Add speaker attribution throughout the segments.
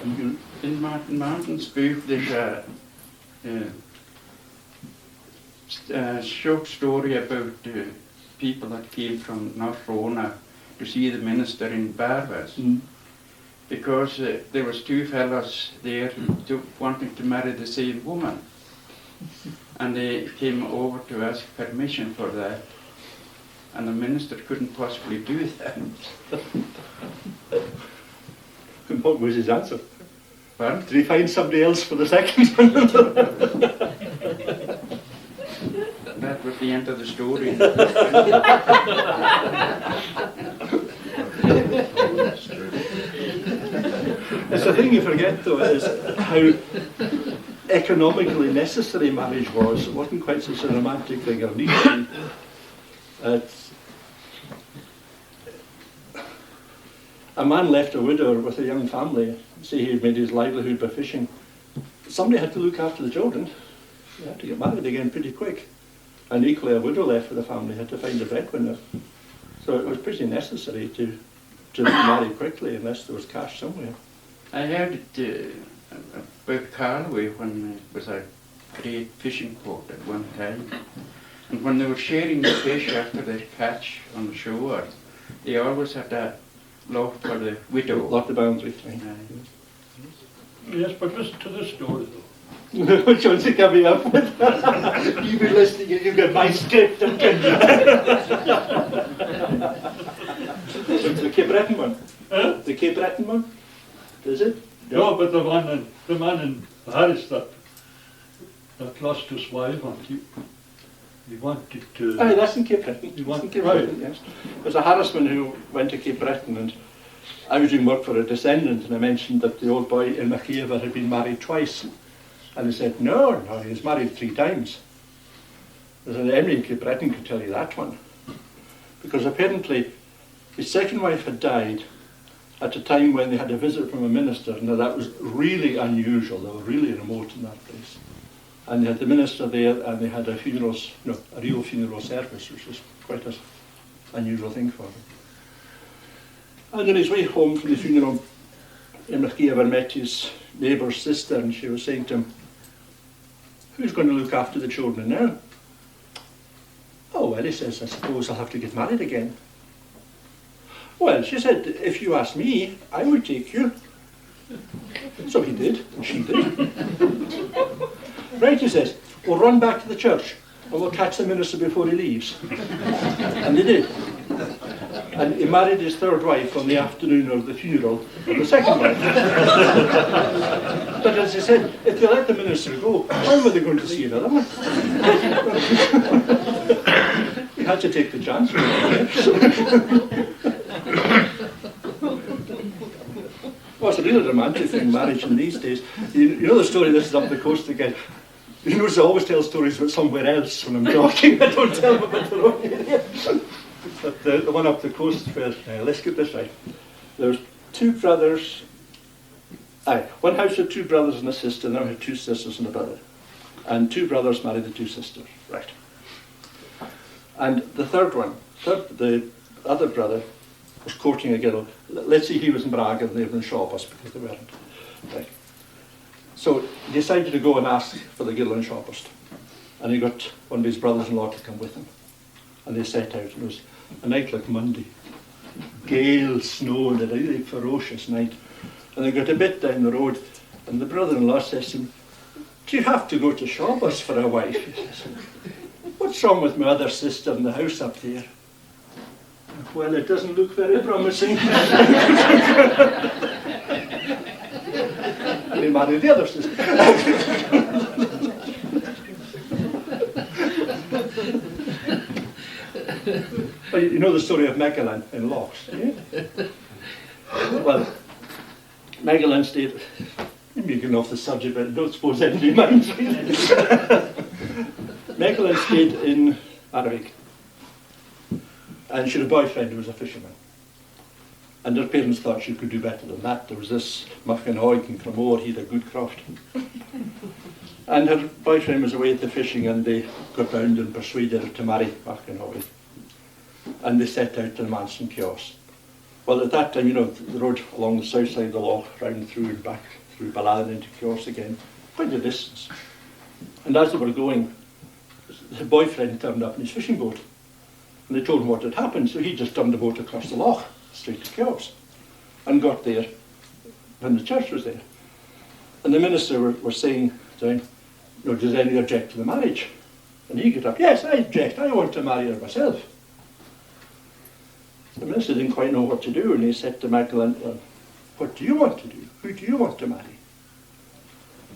Speaker 1: In Martin's book, there's a short story about people that came from North Rona to see the minister in Barvas. Because there was two fellows there wanting to marry the same woman. And they came over to ask permission for that. And the minister couldn't possibly do that.
Speaker 2: And what was his answer?
Speaker 1: Pardon?
Speaker 2: Did he find somebody else for the second one?
Speaker 1: That was the end of the story.
Speaker 2: It's the thing you forget, though, is how economically necessary marriage was. It wasn't quite such a romantic thing or need to be. A man left a widow with a young family, say he had made his livelihood by fishing. Somebody had to look after the children. They had to get married again pretty quick. And equally, a widow left with a family had to find a breadwinner. So it was pretty necessary to marry quickly unless there was cash somewhere.
Speaker 1: I heard it about Carloway when it was a great fishing port at one time. And when they were sharing the fish after their catch on the shore, they always had a lot for the widow.
Speaker 2: Lock the boundary.
Speaker 3: Yes, but listen to this story though.
Speaker 2: Which one's he coming up with? You've been listening, you've got my script, Duncan. The Cape Breton one? The Cape Breton one? Is it?
Speaker 3: No, but the man in Harris that lost his wife and he wanted to...
Speaker 2: Aye, that's in Cape Breton.
Speaker 3: He wanted,
Speaker 2: Cape
Speaker 3: right.
Speaker 2: Breton, yes. There's a Harrisman who went to Cape Breton, and I was doing work for a descendant, and I mentioned that the old boy in MacKenzie had been married twice. And he said, no, he was married 3 times. There's an Emily in Cape Breton could tell you that one. Because apparently his second wife had died at a time when they had a visit from a minister. Now that was really unusual. They were really remote in that place. And they had the minister there, and they had a real funeral service, which was quite an unusual thing for them. And on his way home from the funeral, MacKenzie met his neighbour's sister, and she was saying to him, who's going to look after the children now? Oh, well, he says, I suppose I'll have to get married again. Well, she said, if you ask me, I would take you. So he did, and she did. Right, he says, we'll run back to the church, and we'll catch the minister before he leaves. And they did. And he married his third wife on the afternoon of the funeral of the second wife. But as I said, if they let the minister go, when were they going to see another one? He had to take the chance. Well, it's a really romantic thing, marriage in these days. You know the story, this is up the coast again. You know, I always tell stories about somewhere else when I'm talking. I don't tell them about their own area. But the one up the coast where, let's get this right. There's 2 brothers, one house had 2 brothers and a sister, now had 2 sisters and a brother. And 2 brothers married the 2 sisters, right. And the the other brother was courting a girl. Let's say he was in Braga and they were in Shawbus, because they weren't. Right. So he decided to go and ask for the girl in Shawbus. And he got one of his brothers-in-law to come with him. And they set out, and it was a night like Monday. Gale, snow, and a really ferocious night. And they got a bit down the road, and the brother-in-law says to him, do you have to go to Shawbus for a wife? He says, what's wrong with my other sister in the house up there? Well, it doesn't look very promising. And he married the other sister. Well, you know the story of Marital in Lochs, yeah? Well, Marital stayed, maybe getting off the subject, but I don't suppose anybody minds really. Marital stayed in Arvik, and she had a boyfriend who was a fisherman. And her parents thought she could do better than that. There was this MacKenzie in Cremore, he had a good craft. And her boyfriend was away at the fishing, and they got round and persuaded her to marry MacKenzie. And they set out to the mansion Kios. Well, at that time, you know, the road along the south side of the loch, round through and back through Balladen into Kjors again, quite a distance. And as they were going, the boyfriend turned up in his fishing boat. And they told him what had happened, so he just turned the boat across the loch, straight to Kjors, and got there when the church was there. And the minister were saying to him, you know, does any object to the marriage? And he got up, yes, I object, I want to marry her myself. The minister didn't quite know what to do, and he said to Magdalene, well, what do you want to do? Who do you want to marry?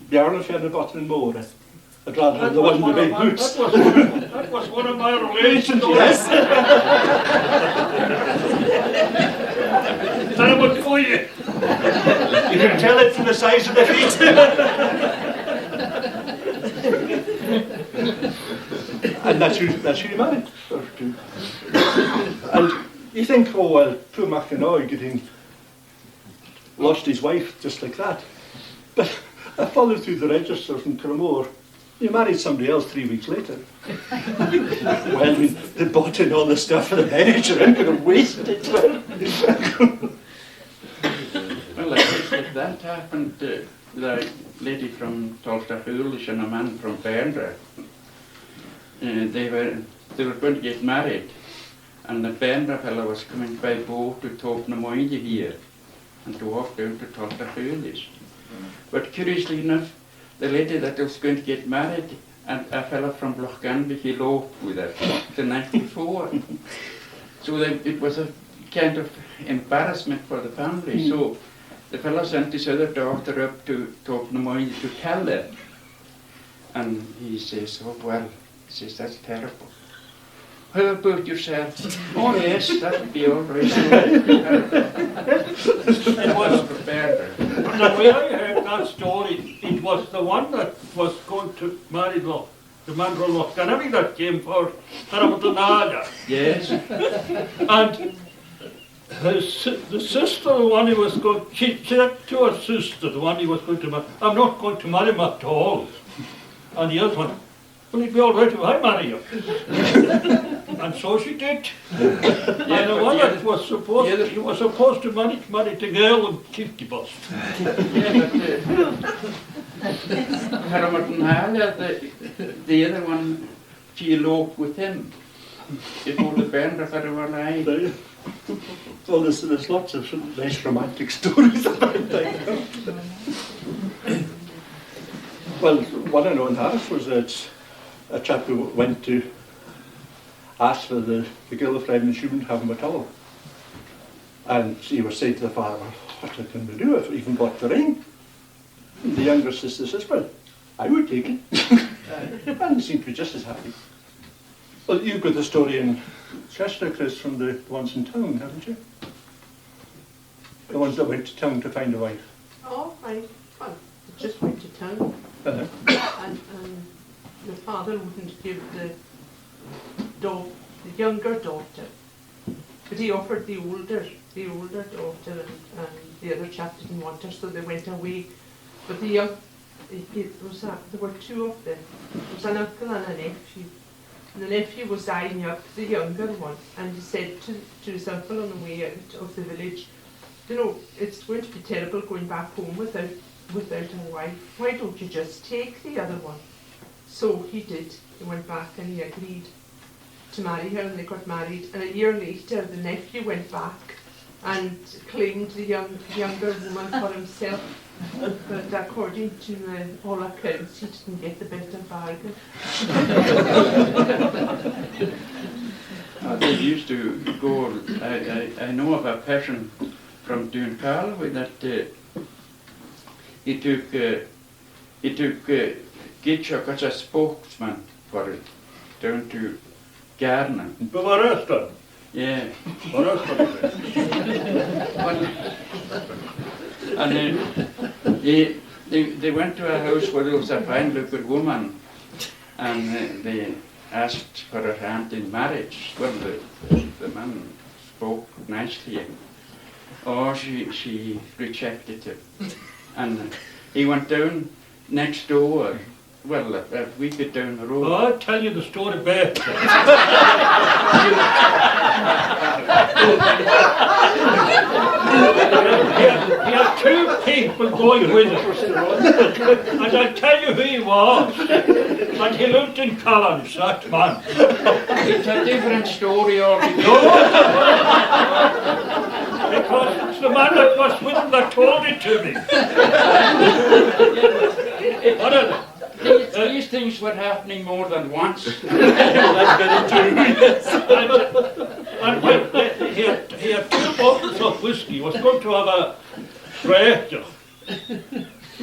Speaker 2: Bjarne Fjerne Botten More. I'd rather have the one in the big boots.
Speaker 3: That was one of my relations.
Speaker 2: Yes.
Speaker 3: That would fool you.
Speaker 2: You can tell it from the size of the feet. And that's who you married. And you think, oh well, poor MacKenzie getting lost his wife just like that. But I followed through the registers in Cremore. He married somebody else 3 weeks later. Well, I mean, they bought in all the stuff for the marriage and I'm going to waste it.
Speaker 1: Well, like that happened to the lady from Donnchadh and a man from Bernra. They were going to get married, and the Bernra fellow was coming by boat to Toggan here and to walk down to Donnchadh. But curiously enough, the lady that was going to get married, and a fellow from Lochgan, he eloped with her the night before. So it was a kind of embarrassment for the family. So the fellow sent his other daughter up to Toggan to tell her. And he says, oh well, he says, that's terrible. How about yourself? Oh yes, that would be all right. It was prepared.
Speaker 3: The way I heard that story, it was the one that was going to Marital, the Marital Loch Rog that came for Donnchadh.
Speaker 1: Yes.
Speaker 3: And the sister, the one he was going, she said to her sister, the one he was going to marry, I'm not going to marry him at all. And the other one, will it be all right if I marry you? And so she did. And the one that was supposed, he was supposed to marry the girl and keep the bust.
Speaker 1: The other one, she eloped with him before the Bernra fellow were alive.
Speaker 2: Well, there's lots of nice romantic stories about that. Well, one I know in Harris was that a chap who went to ask for the girlfriend and she wouldn't have him at all. And he was saying to the father, well, what can we do? I've even bought the ring. And the younger sister says, well, I would take it. And he seemed to be just as happy. Well, you've got the story in Chester, Chris, from the ones in town, haven't you? The ones that went to town to find a wife.
Speaker 4: Oh, well, I just went to town. And the father wouldn't give the younger daughter, but he offered the older daughter, and the other chap didn't want her, so they went away. But there were two of them. There was an uncle and a nephew. And the nephew was eyeing up the younger one, and he said to his uncle on the way out of the village, you know, it's going to be terrible going back home without a wife. Why don't you just take the other one? So he did. He went back and he agreed to marry her, and they got married. And a year later, the nephew went back and claimed the younger woman for himself. But according to all accounts, he didn't get the better bargain.
Speaker 1: They used to go. I know of a person from Duncan that he took Gaidhlig as a spokesman for it down to Garynahine.
Speaker 3: But
Speaker 1: Yeah. And they went to a house where there was a fine looking woman, and they asked for her hand in marriage. Well, the man spoke nicely. Oh, she rejected him. And he went down next door, well, a wee bit down the road.
Speaker 3: Oh, I'll tell you the story better. He had two people going with him. And I'll tell you who he was. And he lived in Collins, that man.
Speaker 1: It's a different story altogether.
Speaker 3: Because it's the man that was with him that told it to me. What are they?
Speaker 1: These things were happening more than once.
Speaker 3: And he had two bottles of whiskey. He was going to have a Fraser.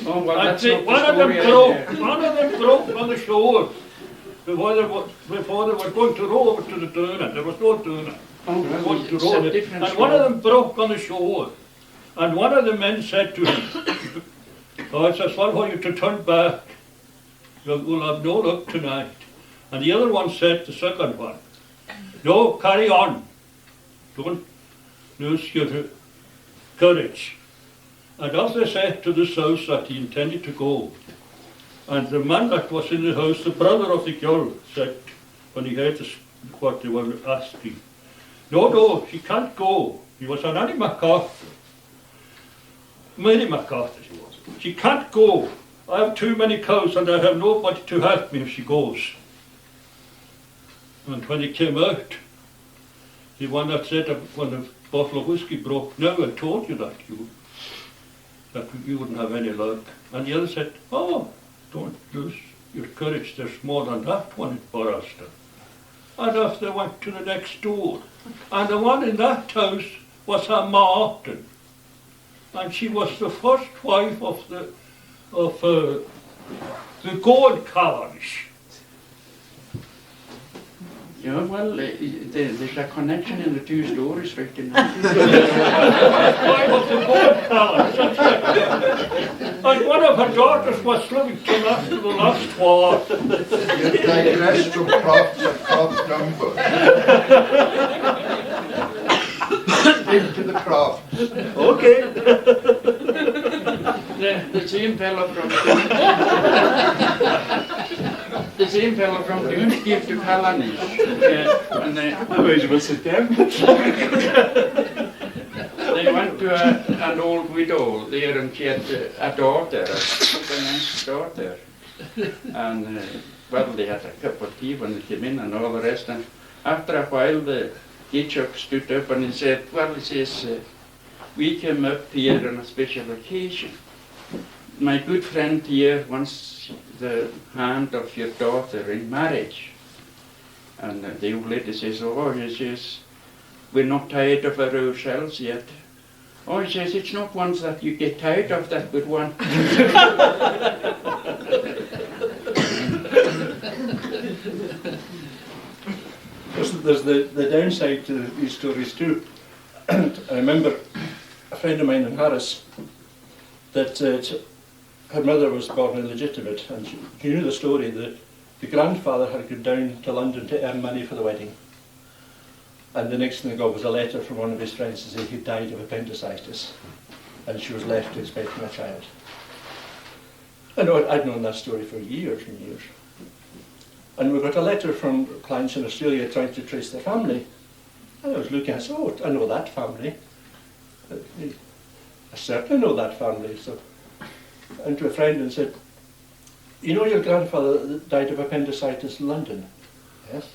Speaker 1: Oh, well,
Speaker 3: And
Speaker 1: that's not
Speaker 3: one
Speaker 1: the
Speaker 3: of them
Speaker 1: story
Speaker 3: broke. One of them broke on the shore before they were going to row over to the Donnchadh. There was no Donnchadh.
Speaker 1: Oh, well,
Speaker 3: Going to
Speaker 1: it's
Speaker 3: row
Speaker 1: a
Speaker 3: it.
Speaker 1: different
Speaker 3: And one of
Speaker 1: story.
Speaker 3: them broke on the shore. And one of the men said to him, "Oh, it's as well for you to turn back. We'll have no luck tonight." And the other one said, the second one, "No, carry on. Don't lose your courage." And as they said to this house that he intended to go, and the man that was in the house, the brother of the girl, said, when he heard this, what they were asking, no, she can't go." He was an Annie MacArthur. Mary MacArthur he was. "She can't go. I have too many cows and I have nobody to help me if she goes." And when he came out, the one that said when the bottle of whiskey broke, "No, I told you that you wouldn't have any luck." And the other said, "Oh, don't lose your courage. There's more than that one in Alasdair." And off they went to the next door. And the one in that house was a Marital. And she was the first wife of the Comann.
Speaker 1: Yeah, well, there's a connection in the two stories, written.
Speaker 3: Wife of the Comann. And one of her daughters was living till after the last war.
Speaker 5: You digress from crop to crop number. Into the craft.
Speaker 2: Okay.
Speaker 1: The same fellow from the same fellow from Donnchadh came to Comann. And they went to an old widow there, and she had a daughter, a nice daughter. And well, they had a cup of tea when they came in and all the rest. And after a while, the Bishop stood up and he said, "Well," he says, "we came up here on a special occasion. My good friend here wants the hand of your daughter in marriage." And the old lady says, "Oh," he says, "we're not tired of our ourselves yet." "Oh," he says, "it's not ones that you get tired of that would want."
Speaker 2: There's the downside to these stories too. And I remember a friend of mine in Harris that her mother was born illegitimate, and she knew the story that the grandfather had gone down to London to earn money for the wedding. And the next thing I got was a letter from one of his friends to say he died of appendicitis, and she was left expecting a child. I know I'd known that story for years and years. And we got a letter from clients in Australia trying to trace their family. And I was looking, I said, "Oh, I know that family. I certainly know that family." So I went to a friend and said, "You know your grandfather died of appendicitis in London?" "Yes."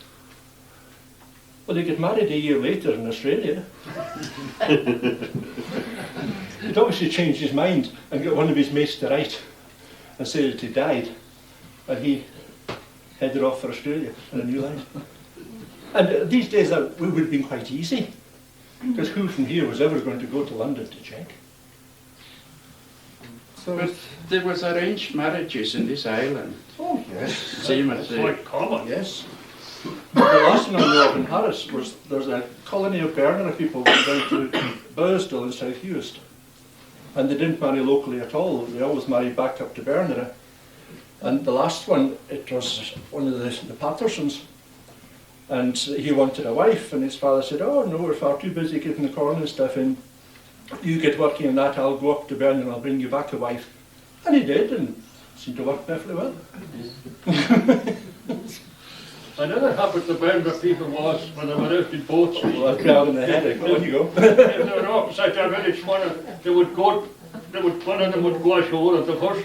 Speaker 2: "Well, he got married a year later in Australia." He'd obviously changed his mind and got one of his mates to write and say that he died. And he headed off for Australia in a new life. And these days that would have been quite easy, because who from here was ever going to go to London to check?
Speaker 1: But there was arranged marriages in this island.
Speaker 2: Oh yes,
Speaker 1: Same as the
Speaker 3: Quite common.
Speaker 2: yes. The last one I know of in Harris was there's a colony of Garynahine people went down to Breasclete in South Uist, and they didn't marry locally at all. They always married back up to Garynahine. And the last one, it was one of the Pattersons, and he wanted a wife, and his father said, "Oh no, we're far too busy getting the corn and stuff in. You get working on that, I'll go up to Bern and I'll bring you back a wife." And he did, and it seemed to work perfectly well.
Speaker 3: Another habit the Bernard people was when they were out in boats.
Speaker 2: Well, I'll crowd in the head. On you go.
Speaker 3: If they were outside their village, one of them would go ashore, and the first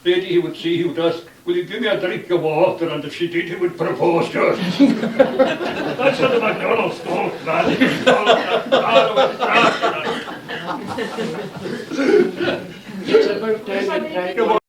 Speaker 3: lady he would see, he would ask, "Will you give me a drink of water?" And if she did, he would propose to her. That's what the McDonald's thought, man. He was
Speaker 1: It's about time to try.